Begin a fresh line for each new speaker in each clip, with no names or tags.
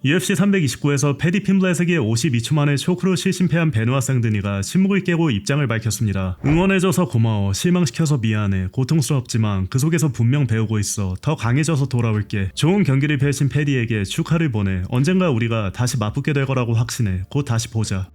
UFC 329에서 패디 핀블렛에게 52초 만에 초크로 실심패한 베누아 생드니가 침묵을 깨고 입장을 밝혔습니다. 응원해줘서 고마워, 실망시켜서 미안해, 고통스럽지만 그 속에서 분명 배우고 있어, 더 강해져서 돌아올게, 좋은 경기를 펼친 패디에게 축하를 보내, 언젠가 우리가 다시 맞붙게 될 거라고 확신해, 곧 다시 보자.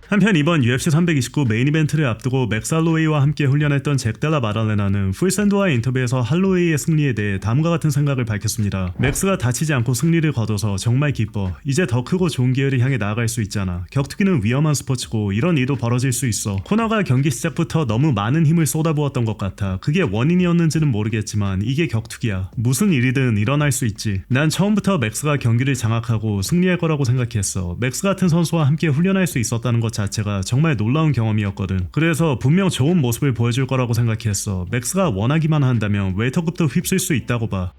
한편 이번 UFC 329 메인 이벤트를 앞두고 맥스 할로웨이와 함께 훈련했던 잭 델라 마달레나는 풀샌드와의 인터뷰에서 할로웨이의 승리에 대해 다음과 같은 생각을 밝혔습니다. 맥스가 다치지 않고 승리를 거둬서 정말 기뻐. 이제 더 크고 좋은 기회를 향해 나아갈 수 있잖아. 격투기는 위험한 스포츠고 이런 일도 벌어질 수 있어. 코너가 경기 시작부터 너무 많은 힘을 쏟아부었던 것 같아. 그게 원인이었는지는 모르겠지만 이게 격투기야. 무슨 일이든 일어날 수 있지. 난 처음부터 맥스가 경기를 장악하고 승리할 거라고 생각했어. 맥스 같은 선수와 함께 훈련할 수 있었다는 것 자체가 정말 놀라운 경험이었거든. 그래서 분명 좋은 모습을 보여줄 거라고 생각했어. 맥스가 원하기만 한다면 웰터급도 휩쓸 수 있다고 봐.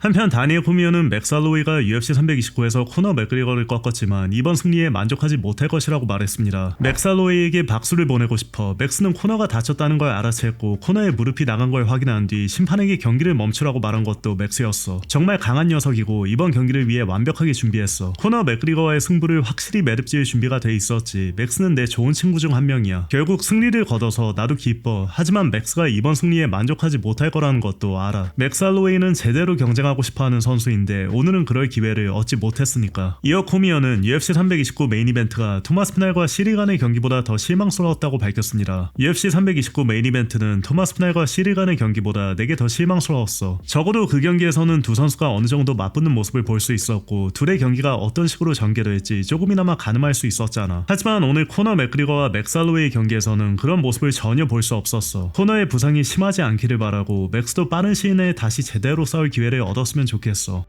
한편 다니엘 코미어는 맥스 할로웨이가 UFC 329에서 코너 맥그리거를 꺾었지만 이번 승리에 만족하지 못할 것이라고 말했습니다. 맥스 할로웨이에게 박수를 보내고 싶어. 맥스는 코너가 다쳤다는 걸 알아챘고 코너의 무릎이 나간 걸 확인한 뒤 심판에게 경기를 멈추라고 말한 것도 맥스였어. 정말 강한 녀석이고 이번 경기를 위해 완벽하게 준비했어. 코너 맥그리거와의 승부를 확실히 매듭지을 준비가 돼 있었지. 맥스는 내 좋은 친구 중 한 명이야. 결국 승리를 거둬서 나도 기뻐. 하지만 맥스가 이번 승리에 만족하지 못할 거라는 것도 알아. 맥스 할로웨이는 제대로 경쟁하고 싶어하는 선수인데 오늘은 그럴 기회를 얻지 못했으니까. 이어 코미어는 UFC 329 메인 이벤트가 토마스 피날과 시리 간의 경기보다 더 실망스러웠다고 밝혔습니다. UFC 329 메인 이벤트는 토마스 피날과 시리 간의 경기보다 내게 더 실망스러웠어. 적어도 그 경기에서는 두 선수가 어느 정도 맞붙는 모습을 볼 수 있었고 둘의 경기가 어떤 식으로 전개될지 조금이나마 가늠할 수 있었잖아. 하지만 오늘 코너 맥그리거와 맥스 할로웨이 경기에서는 그런 모습을 전혀 볼 수 없었어. 코너의 부상이 심하지 않기를 바라고 맥스도 빠른 시일 내에 다시 제대로 싸울 기회를 얻었으면 좋겠어.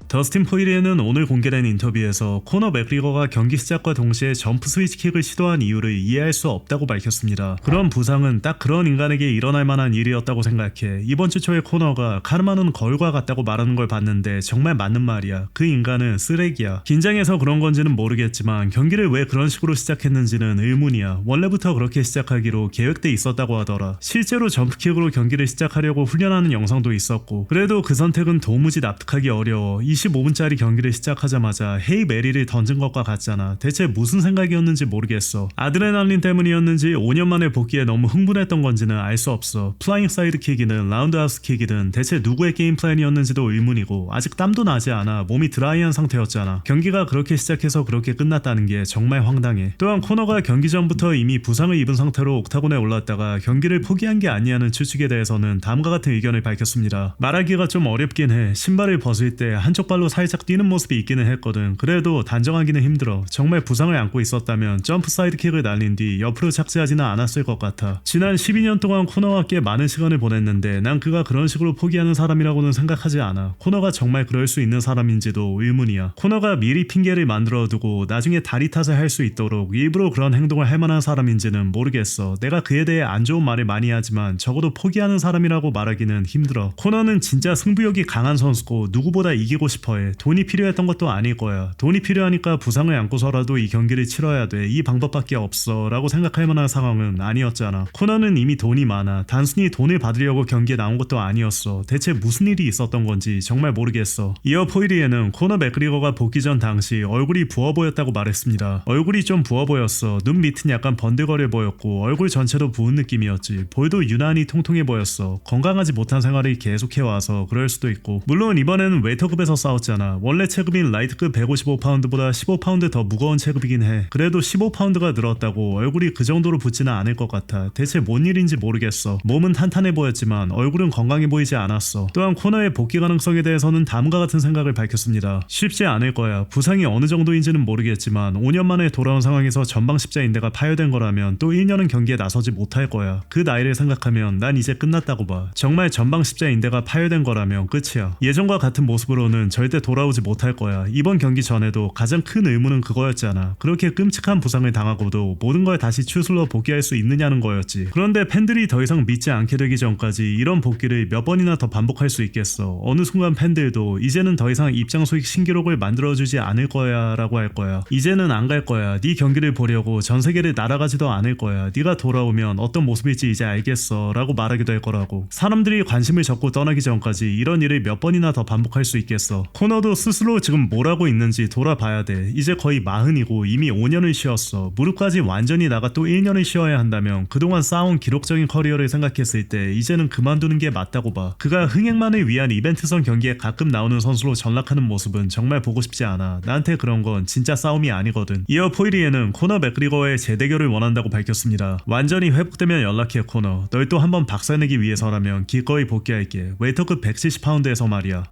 더스틴 포이리에는 오늘 공개된 인터뷰에서 코너 맥그리거가 경기 시작과 동시에 점프 스위치킥을 시도한 이유를 이해할 수 없다고 밝혔습니다. 그런 부상은 딱 그런 인간에게 일어날 만한 일이었다고 생각해. 이번 주 초에 코너가 카르마는 거울과 같다고 말하는 걸 봤는데 정말 맞는 말이야. 그 인간은 쓰레기야. 긴장해서 그런 건지는 모르겠지만 경기를 왜 그런 식으로 시작했는지는 의문이야. 원래부터 그렇게 시작하기로 계획돼 있었다고 하더라. 실제로 점프킥으로 경기를 시작하려고 훈련하는 영상도 있었고 그래도 그 선택은 도무지 납득하기 어려워. 25분짜리 경기를 시작하자마자 헤이 메리를 던진 것과 같잖아. 대체 무슨 생각이었는지 모르겠어. 아드레날린 때문이었는지 5년 만에 복귀에 너무 흥분했던 건지는 알 수 없어. 플라잉 사이드킥이든 라운드하우스 킥이든 대체 누구의 게임 플랜이었는지도 의문이고 아직 땀도 나지 않아. 몸이 드라이한 상태였잖아. 경기가 그렇게 시작해서 그렇게 끝났다는 게 정말 황당해. 또한 코너가 경기 전부터 이미 부상을 입은 상태로 옥타곤에 올랐다가 경기를 포기한 게 아니냐는 추측에 대해서는 다음과 같은 의견을 밝혔습니다. 말하기가 좀 어렵긴 해. 신발을 벗을 때 한쪽 발로 살짝 뛰는 모습이 있기는 했거든. 그래도 단정하기는 힘들어. 정말 부상을 안고 있었다면 점프 사이드킥을 날린 뒤 옆으로 착지하지는 않았을 것 같아. 지난 12년 동안 코너와 꽤 많은 시간을 보냈는데 난 그가 그런 식으로 포기하는 사람이라고는 생각하지 않아. 코너가 정말 그럴 수 있는 사람인지도 의문이야. 코너가 미리 핑계를 만들어두고 나중에 다리 탓을 할 수 있도록 일부러 그런 행동을 할 만한 사람인지는 모르겠어. 내가 그에 대해 안 좋은 말을 많이 하지만 적어도 포기하는 사람이라고 말하기는 힘들어. 코너는 진짜 승부욕이 강한 선수고 누구보다 이기고 싶어해. 돈이 필요했던 것도 아닐 거야. 돈이 필요하니까 부상을 안고서라도 이 경기를 치러야 돼. 이 방법밖에 없어 라고 생각할 만한 상황은 아니었잖아. 코너는 이미 돈이 많아. 단순히 돈을 받으려고 경기에 나온 것도 아니었어. 대체 무슨 일이 있었던 건지 정말 모르겠어. 이어 포이리에는 코너 맥그리거가 복귀 전 당시 얼굴이 부어 보였다고 말했습니다. 얼굴이 좀 부어 보였어. 눈 밑은 약간 번들거려 보였고 얼굴 전체도 부은 느낌이었지. 볼도 유난히 통통해 보였어. 건강하지 못한 생활을 계속해와서 그럴 수도 있고 물론 이번에는 웨이터급에서 싸웠잖아. 원래 체급인 라이트급 155파운드보다 15파운드 더 무거운 체급이긴 해. 그래도 15파운드가 늘었다고 얼굴이 그 정도로 붓지는 않을 것 같아. 대체 뭔 일인지 모르겠어. 몸은 탄탄해 보였지만 얼굴은 건강해 보이지 않았어. 또한 코너의 복귀 가능성에 대해서는 다음과 같은 생각을 밝혔습니다. 쉽지 않을 거야. 부상이 어느 정도인지는 모르겠지만 5년 만에 돌아온 상황에서 전방 십자인대가 파열된 거라면 또 1년은 경기에 나서지 못할 거야. 그 나이를 생각하면 난 이제 끝났다고 봐. 정말 전방 십자인대가 파열된 거라면 끝이야. 예전과 같은 모습으로는 절대 돌아오지 못할 거야. 이번 경기 전에도 가장 큰 의문은 그거였잖아. 그렇게 끔찍한 부상을 당하고도 모든 걸 다시 추슬러 복귀할 수 있느냐는 거였지. 그런데 팬들이 더 이상 믿지 않게 되기 전까지 이런 복귀를 몇 번이나 더 반복할 수 있겠어. 어느 순간 팬들도 이제는 더 이상 입장 소익 신기록을 만들어주지 않을 거야 라고 할 거야. 이제는 안 갈 거야. 네 경기를 보려고 전 세계를 날아가지도 않을 거야. 네가 돌아오면 어떤 모습일지 이제 알겠어 라고 말하게 될 거라고. 사람들이 관심을 접고 떠나기 전까지 이런 일을 몇 번이나 더 반복할 수 있겠어. 있어. 코너도 스스로 지금 뭘 하고 있는지 돌아봐야 돼. 이제 거의 40이고 이미 5년을 쉬었어. 무릎까지 완전히 나가 또 1년을 쉬어야 한다면 그동안 쌓아온 기록적인 커리어를 생각했을 때 이제는 그만두는 게 맞다고 봐. 그가 흥행만을 위한 이벤트성 경기에 가끔 나오는 선수로 전락하는 모습은 정말 보고 싶지 않아. 나한테 그런 건 진짜 싸움이 아니거든. 이어 포이리에는 코너 맥그리거와의 재대결을 원한다고 밝혔습니다. 완전히 회복되면 연락해 코너. 널 또 한번 박살내기 위해서라면 기꺼이 복귀할게. 웨이터급 170파운드에서 말이야.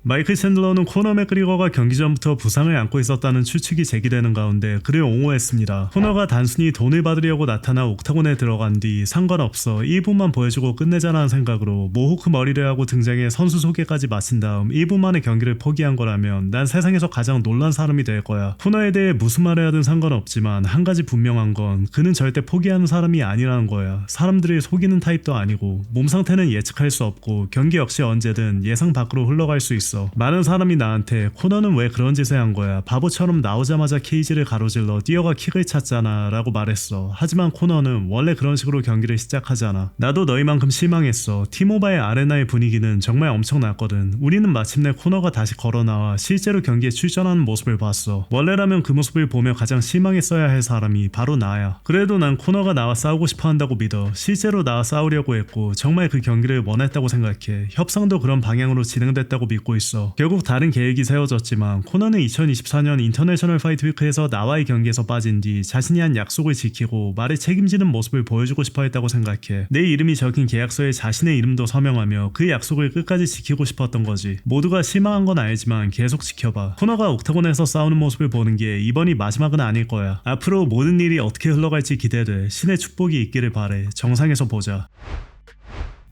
마이클 챈들러는 코너 맥그리거가 경기 전부터 부상을 안고 있었다는 추측이 제기되는 가운데 그를 옹호했습니다. 코너가 단순히 돈을 받으려고 나타나 옥타곤에 들어간 뒤 상관없어 1분만 보여주고 끝내자라는 생각으로 모호크 머리를 하고 등장해 선수 소개까지 마친 다음 1분 만에 경기를 포기한 거라면 난 세상에서 가장 놀란 사람이 될 거야. 코너에 대해 무슨 말을 하든 상관없지만 한 가지 분명한 건 그는 절대 포기하는 사람이 아니라는 거야. 사람들을 속이는 타입도 아니고 몸 상태는 예측할 수 없고 경기 역시 언제든 예상 밖으로 흘러갈 수 있어. 많은 사람이 나한테 코너는 왜 그런 짓을 한 거야, 바보처럼 나오자마자 케이지를 가로질러 뛰어가 킥을 찼잖아 라고 말했어. 하지만 코너는 원래 그런 식으로 경기를 시작하잖아. 나도 너희만큼 실망했어. 티모바일 아레나의 분위기는 정말 엄청났거든. 우리는 마침내 코너가 다시 걸어나와 실제로 경기에 출전하는 모습을 봤어. 원래라면 그 모습을 보며 가장 실망했어야 할 사람이 바로 나야. 그래도 난 코너가 나와 싸우고 싶어 한다고 믿어. 실제로 나와 싸우려고 했고 정말 그 경기를 원했다고 생각해. 협상도 그런 방향으로 진행됐다고 믿고 있어. 결국 다른 계획이 세워졌지만 코너는 2024년 인터내셔널 파이트 위크에서 나와의 경기에서 빠진 뒤 자신이 한 약속을 지키고 말에 책임지는 모습을 보여주고 싶어 했다고 생각해. 내 이름이 적힌 계약서에 자신의 이름도 서명하며 그 약속을 끝까지 지키고 싶었던 거지. 모두가 실망한 건 알지만 계속 지켜봐. 코너가 옥타곤에서 싸우는 모습을 보는 게 이번이 마지막은 아닐 거야. 앞으로 모든 일이 어떻게 흘러갈지 기대돼. 신의 축복이 있기를 바래. 정상에서 보자.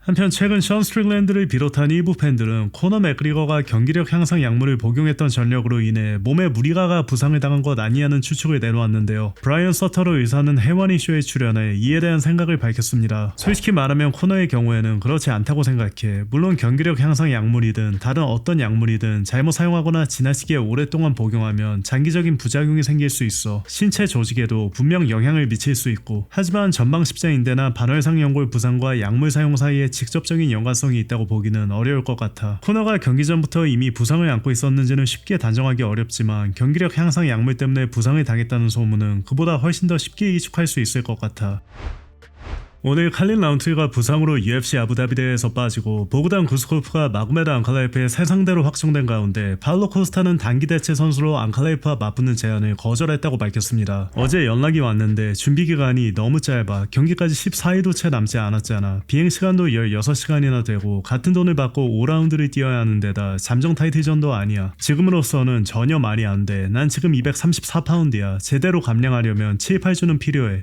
한편 최근 션 스트릭랜드를 비롯한 일부 팬들은 코너 맥그리거가 경기력 향상 약물을 복용했던 전력으로 인해 몸에 무리가 가 부상을 당한 것 아니냐는 추측을 내놓았는데요. 브라이언 서터러 의사는 해원 이슈에 출연해 이에 대한 생각을 밝혔습니다. 솔직히 말하면 코너의 경우에는 그렇지 않다고 생각해. 물론 경기력 향상 약물이든 다른 어떤 약물이든 잘못 사용하거나 지나치게 오랫동안 복용하면 장기적인 부작용이 생길 수 있어 신체 조직에도 분명 영향을 미칠 수 있고, 하지만 전방 십자인대나 반월상 연골 부상과 약물 사용 사이에 직접적인 연관성이 있다고 보기는 어려울 것 같아. 코너가 경기 전부터 이미 부상을 안고 있었는지는 쉽게 단정하기 어렵지만 경기력 향상 약물 때문에 부상을 당했다는 소문은 그보다 훨씬 더 쉽게 이축할 수 있을 것 같아. 오늘 칼린 라운트리가 부상으로 UFC 아부다비 대회에서 빠지고 보그단 구스코프가 마고메드 앙칼라이프의 새 상대로 확정된 가운데 파울로 코스타는 단기 대체 선수로 앙칼라이프와 맞붙는 제안을 거절했다고 밝혔습니다. 어제 연락이 왔는데 준비 기간이 너무 짧아. 경기까지 14일도 채 남지 않았잖아. 비행 시간도 16시간이나 되고 같은 돈을 받고 5라운드를 뛰어야 하는 데다 잠정 타이틀전도 아니야. 지금으로서는 전혀 말이 안 돼. 난 지금 234파운드야. 제대로 감량하려면 7, 8주는 필요해.